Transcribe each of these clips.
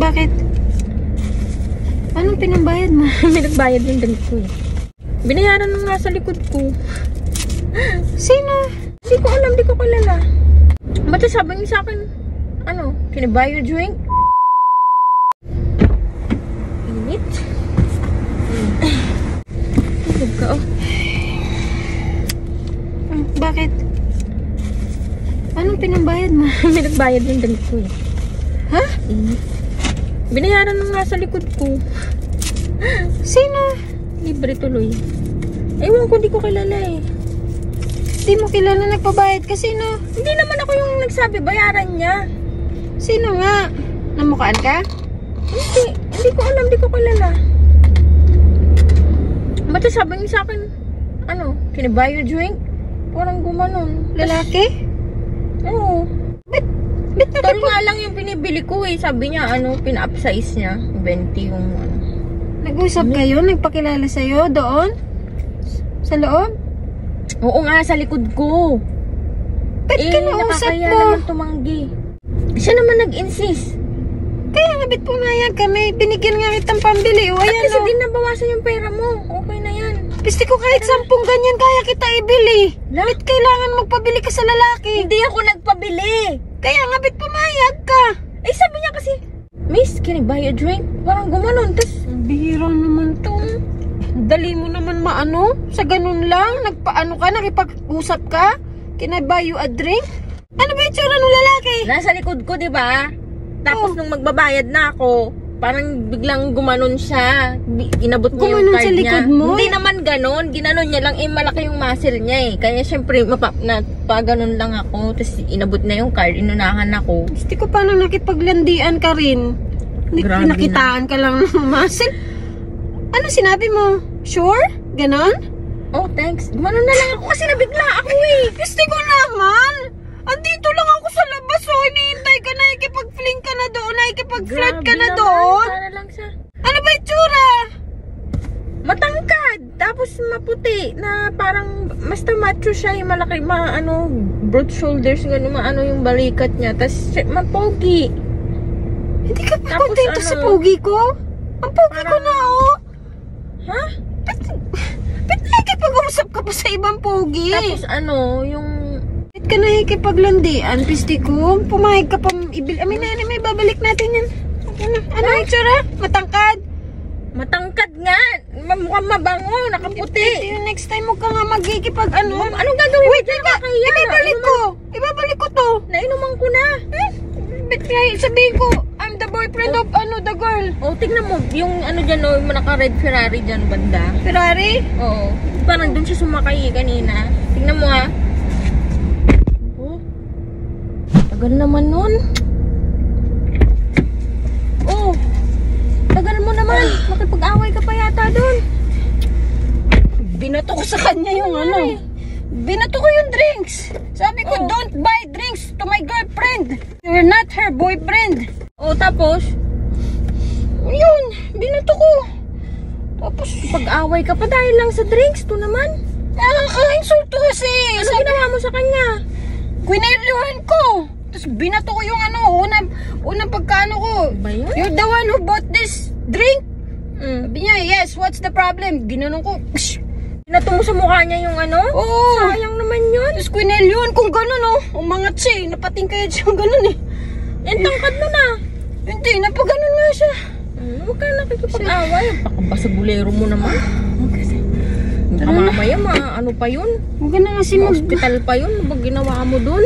Bakit? Anong pinambayad mo? May nagbayad yung drink ko eh. Binayaran nung nasa likod ko. Sino? Hindi ko alam, di ko kilala. Ba't sabi niya sa akin, ano, can I buy your drink? Init. Tulog ka, oh. Bakit? Anong pinambayad mo? May nagbayad yung drink ko eh. Ha? Init. Binayaran nung nasa likod ko. Sino? Libre tuloy. Ewan ko, di ko kilala eh. Di mo kilala nagpabayad ka. Sino? Hindi naman ako yung nagsabi, bayaran niya. Sino nga? Namukhaan ka? Hindi ko alam, di ko kilala. Ba't sabi niya sa akin, ano, can I buy your drink? Parang gumanon. Lalaki? Oo. Ba't Tol nga lang yung pinibili ko eh. Sabi niya, ano, pina-upsize niya. 20 yung ano. Nag-usap kayo? Nagpakilala sa'yo doon? Sa loob? Oo nga, sa likod ko. Ba't kinausap nakakaya mo? naman tumanggi. Siya naman nag-insist. Kaya nga, ba't pumayag kami? Binigyan nga kitang pambili. O, At ayan kasi o. din nabawasan yung pera mo. Okay na yan. Pisti ko kahit 10 ganyan kaya kita ibili. Ba't kailangan magpabili ka sa lalaki? Hindi ako nagpabili. Kaya nga, ba't pumayag ka? Eh, sabi niya kasi, Miss, can I buy a drink? Parang gumanon. Tapos, Bihira naman to. Dali mo naman maano? Sa ganun lang? Nagpaano ka? Nakipag-usap ka? Can I buy you a drink? Ano ba yung tsura ng lalaki? nasa likod ko, di ba? Tapos, nung magbabayad na ako, parang biglang gumanon siya. Inabot niya yung Gumanon card sa niya. likod mo? Hindi naman ganon. Ginanon niya lang. Eh, malaki yung muscle niya eh. Kaya, syempre, paganon lang ako. Tapos, inabot na yung card. Inunahan ako. Gusto ko paano nakipaglandian ka rin. Grabe Nakitaan ka lang ng muscle. Ano sinabi mo? Sure? Ganon? Oh, thanks. Gumanon na lang ako kasi nabigla ako eh. Gusto ko naman. Andito lang ako sa labas oh. Hinihintay ka na. Ikipag-fling ka na doon. Ikipag-flirt ka na naman. doon. Para lang siya. Ano ba yung tsura? Matangkad. Tapos maputi. Na parang basta macho siya. Yung malaki, broad shoulders. Gano'n, yung balikat niya. Tapos mapogi. Hindi ka pa Tapos kontento sa pogi ko? Ang pogi ko na oh. Ha? Ba't nakikipag-usap ka pa sa ibang pogi? Tapos yung... Ba't ka nakikipaglandian, pisti ko? Pumayag ka pa ibili. May babalik natin yan. Ano yung tsura? Matangkad? Matangkad nga. Mukhang mabango. Nakaputi. Next time mo ka nga magkikipag ano. Anong gagawin mo dyan? Nakakaya. Ibabalik ko to. Nainuman ko na. Ba't kaya sabihin ko, I'm the boyfriend of the girl. Oh, tignan mo. Yung dyan, yung naka-red Ferrari dyan banda. Ferrari? Oo. Parang dun siya sumakay kanina. Tignan mo ha. Oh. Tagal naman nun. Oh. Tagal mo naman. Makipag-away ka pa yata dun. Binato ko sa kanya yung ano. Binato ko yung drinks. Sabi ko, don't buy drinks to my girlfriend. You're not her boyfriend. Oh, tapos? Yun, binato ko. Tapos, Pag-away ka pa dahil lang sa drinks. To naman. nakaka-insulto kasi. Ano ginawa mo sa kanya? Kwinelyuhan ko. Tapos binato ko yung unang pagkano ko. Ba yun? You're the one who bought this drink? Mm. Sabi niya, yes, what's the problem? Ginanong ko, psh. Natungo sa mukha niya yung Oo. Sayang naman yun. Tapos kwinelyuhan kung gano'n oh. Umangat siya eh. Napating kaya siya gano'n eh. Yan, tangkad mo na. Hindi, napaganon nga siya. Huwag ka nakikipag-away. Baka ba sa bulero mo naman? Baka mamaya ano pa yun? Huwag ka na kasi Hospital pa yun. Ano ba ginawa mo dun?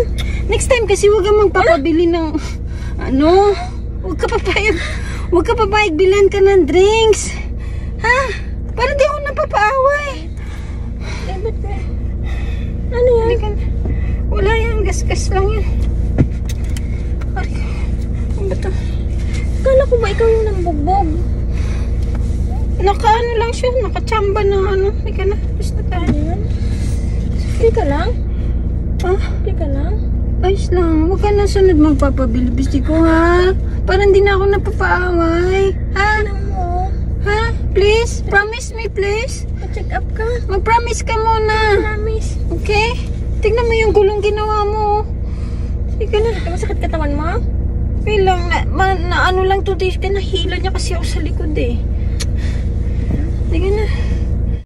Next time kasi huwag kang magpapabili ng huwag ka papayag bilan ka ng drinks. Ha? Para di ako napapaaway. Eh, ba't ba? Ano yan? Wala yan, gas-gas lang yan. Ano ba ito? Kala ko ba ikaw yung nambugbog? Naka lang siya, nakachamba na Hindi ka na, basta tayo yan. Hindi ka lang? Ha? Hindi ka lang? Ayos lang, huwag ka na sunod magpapabili. Bisti ko ha. Parang hindi na ako napapaaway. Ha? Ano mo? Ha? Please? Promise me please? Pa-check up ka? Mag-promise ka muna. Promise. Okay? Tignan mo yung gulong ginawa mo. Sige na. Masakit katawan mo? Okay lang. Na ano lang 2 days ka, nahila niya kasi ako sa likod eh.